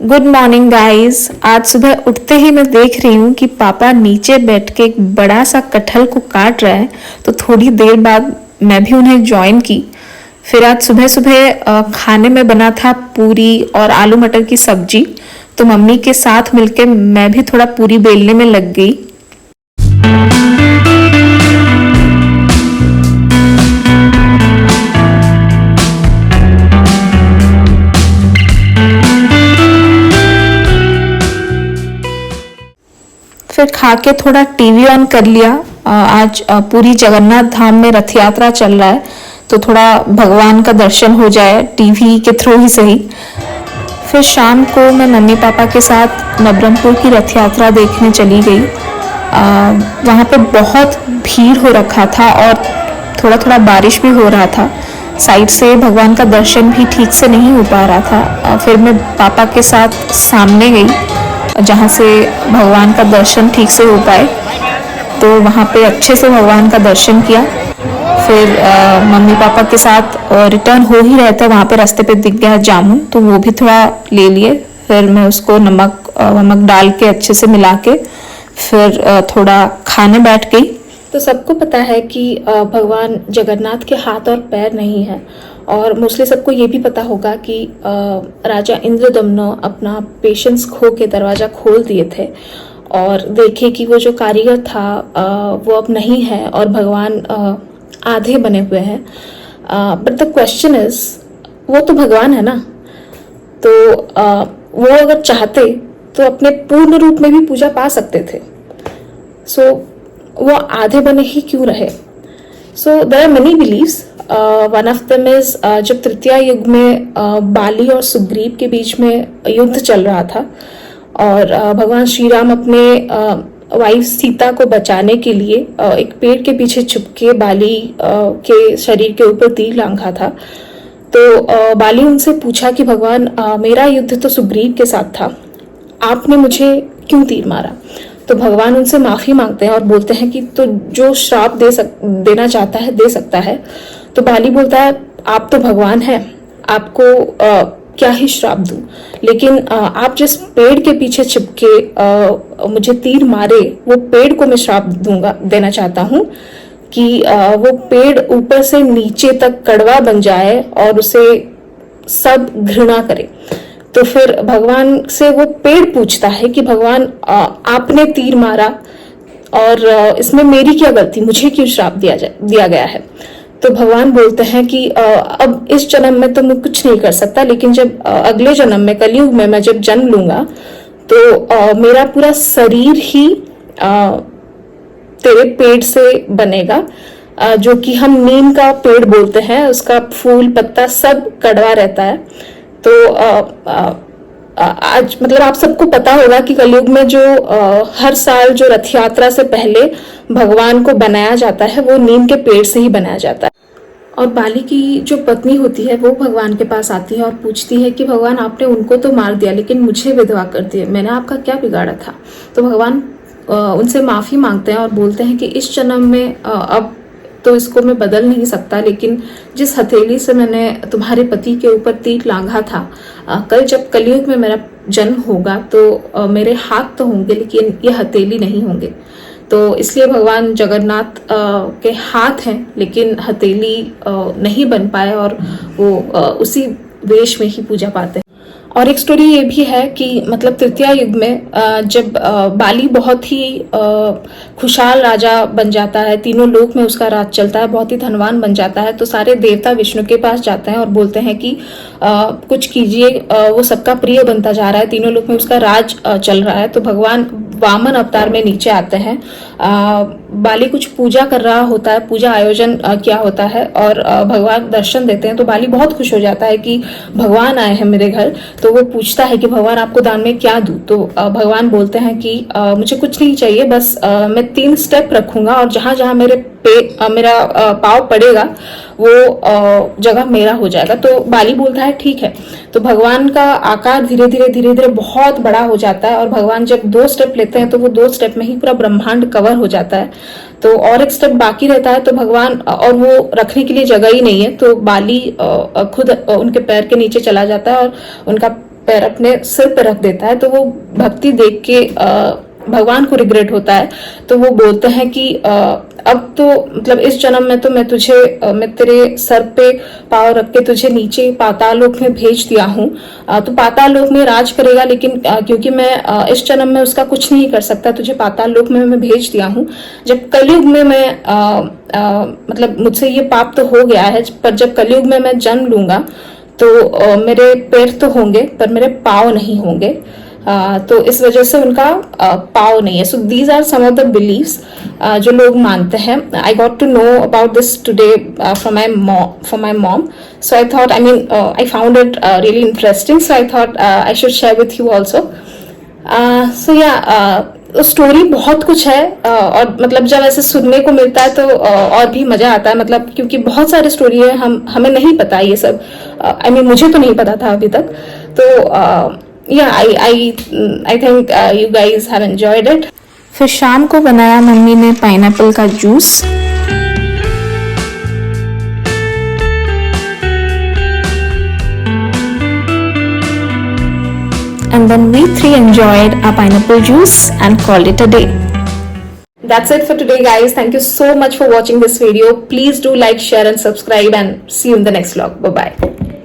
Good morning guys. आज सुबह उठते ही मैं देख रही हूँ कि पापा नीचे बैठ के एक बड़ा सा कटहल को काट रहा है। तो थोड़ी देर बाद मैं भी उन्हें ज्वाइन की। फिर आज सुबह सुबह खाने में बना था पूरी और आलू मटर की सब्जी। तो मम्मी के साथ मिलके मैं भी थोड़ा पूरी बेलने में लग गई। फिर खा के थोड़ा टीवी ऑन कर लिया। आज पूरी जगन्नाथ धाम में रथ यात्रा चल रहा है, तो थोड़ा भगवान का दर्शन हो जाए टीवी के थ्रू ही सही। फिर शाम को मैं मम्मी पापा के साथ नवरंगपुर की रथ यात्रा देखने चली गई। वहाँ पे बहुत भीड़ हो रखा था और थोड़ा थोड़ा बारिश भी हो रहा था। साइड से भगवान का दर्शन भी ठीक से नहीं हो पा रहा था। फिर मैं पापा के साथ सामने गई जहाँ से भगवान का दर्शन ठीक से हो पाए। तो वहाँ पे अच्छे से भगवान का दर्शन किया। फिर मम्मी पापा के साथ रिटर्न हो ही रहे थे, वहाँ पे रास्ते पे दिख गया जामुन, तो वो भी थोड़ा ले लिए। फिर मैं उसको नमक डाल के अच्छे से मिला के फिर थोड़ा खाने बैठ गई। तो सबको पता है कि भगवान जगन्नाथ के हाथ और पैर नहीं है, और मोस्टली सबको ये भी पता होगा कि राजा इंद्रदम्न अपना पेशेंस खो के दरवाज़ा खोल दिए थे और देखे कि वो जो कारीगर था वो अब नहीं है और भगवान आधे बने हुए हैं। बट द क्वेश्चन इज, वो तो भगवान है ना, तो वो अगर चाहते तो अपने पूर्ण रूप में भी पूजा पा सकते थे। सो वो आधे बने ही क्यों रहे? So there are many believes. One of them is, जब तृतीया युग में बाली और सुग्रीव के बीच में युद्ध चल रहा था और भगवान श्री राम अपने वाइफ सीता को बचाने के लिए एक पेड़ के पीछे छुप के बाली के शरीर के ऊपर तीर लांघा था। तो बाली उनसे पूछा कि भगवान, मेरा युद्ध तो सुग्रीव के साथ था, आपने मुझे क्यों तीर मारा? तो भगवान उनसे माफी मांगते हैं और बोलते हैं कि तो जो श्राप देना चाहता है दे सकता है। तो बाली बोलता है, आप तो भगवान हैं, आपको क्या ही श्राप दूं, लेकिन आप जिस पेड़ के पीछे छिपके मुझे तीर मारे, वो पेड़ को मैं श्राप देना चाहता हूँ कि वो पेड़ ऊपर से नीचे तक कड़वा बन जाए और उसे सब घृणा करे। तो फिर भगवान से वो पेड़ पूछता है कि भगवान, आपने तीर मारा और इसमें मेरी क्या गलती, मुझे क्यों श्राप दिया गया है? तो भगवान बोलते हैं कि अब इस जन्म में तो मैं कुछ नहीं कर सकता, लेकिन जब अगले जन्म में कलयुग में मैं जब जन्म लूंगा तो मेरा पूरा शरीर ही तेरे पेड़ से बनेगा, जो कि हम नीम का पेड़ बोलते हैं। उसका फूल पत्ता सब कड़वा रहता है। तो आज मतलब आप सबको पता होगा कि कलयुग में जो हर साल जो रथ यात्रा से पहले भगवान को बनाया जाता है वो नीम के पेड़ से ही बनाया जाता है। और बाली की जो पत्नी होती है वो भगवान के पास आती है और पूछती है कि भगवान, आपने उनको तो मार दिया लेकिन मुझे विधवा कर दिया, मैंने आपका क्या बिगाड़ा था? तो भगवान उनसे माफी मांगते हैं और बोलते हैं कि इस जन्म में अब तो इसको मैं बदल नहीं सकता, लेकिन जिस हथेली से मैंने तुम्हारे पति के ऊपर तीर लांघा था, कल जब कलयुग में मेरा जन्म होगा तो मेरे हाथ तो होंगे लेकिन ये हथेली नहीं होंगे। तो इसलिए भगवान जगन्नाथ के हाथ हैं लेकिन हथेली नहीं बन पाए और वो उसी वेश में ही पूजा पाते हैं। और एक स्टोरी ये भी है कि मतलब तृतीया युग में जब बाली बहुत ही खुशहाल राजा बन जाता है, तीनों लोक में उसका राज चलता है, बहुत ही धनवान बन जाता है, तो सारे देवता विष्णु के पास जाते हैं और बोलते हैं कि कुछ कीजिए, वो सबका प्रिय बनता जा रहा है, तीनों लोक में उसका राज चल रहा है। तो भगवान वामन अवतार में नीचे आते हैं। बाली कुछ पूजा कर रहा होता है, पूजा आयोजन किया होता है और भगवान दर्शन देते हैं। तो बाली बहुत खुश हो जाता है कि भगवान आए हैं मेरे घर। तो वो पूछता है कि भगवान, आपको दान में क्या दूं? तो भगवान बोलते हैं कि मुझे कुछ नहीं चाहिए, बस मैं 3 स्टेप रखूंगा और जहां जहां मेरा पाँव पड़ेगा वो जगह मेरा हो जाएगा। तो बाली बोलता है ठीक है। तो भगवान का आकार धीरे धीरे बहुत बड़ा हो जाता है और भगवान जब 2 स्टेप लेते हैं तो वो 2 स्टेप में ही पूरा ब्रह्मांड कवर हो जाता है। तो और एक स्टेप बाकी रहता है तो भगवान, और वो रखने के लिए जगह ही नहीं है, तो बाली खुद उनके पैर के नीचे चला जाता है और उनका पैर अपने सिर पे रख देता है तो वो भक्ति देख के भगवान को रिग्रेट होता है। तो वो बोलते हैं कि अब तो मतलब इस जन्म में तो मैं तेरे सर पे पाँव रख के तुझे नीचे पाताल लोक में भेज दिया हूँ, तो पाताल लोक में राज करेगा, लेकिन क्योंकि मैं इस जन्म में उसका कुछ नहीं कर सकता, तुझे पाताल लोक में मैं भेज दिया हूँ। जब कलयुग में मैं मतलब मुझसे ये पाप तो हो गया है, पर जब कलयुग में मैं जन्म लूंगा तो मेरे पैर तो होंगे पर मेरे पाँव नहीं होंगे। तो इस वजह से उनका पाव नहीं है। So these are some of the believes जो लोग मानते हैं। I got to know about this today from my mom, so I thought I found it really interesting, so I thought I should share with you also. सो या story बहुत कुछ है, और मतलब जब ऐसे सुनने को मिलता है तो और भी मजा आता है, मतलब क्योंकि बहुत सारी स्टोरी है हमें नहीं पता ये सब। मुझे तो नहीं पता था अभी तक। तो yeah, I think you guys have enjoyed it. फिर शाम को बनाया मम्मी ने पाइनएप्पल का juice. And then we three enjoyed our pineapple juice and called it a day. That's it for today, guys. Thank you so much for watching this video. Please do like, share and subscribe, and see you in the next vlog. Bye bye.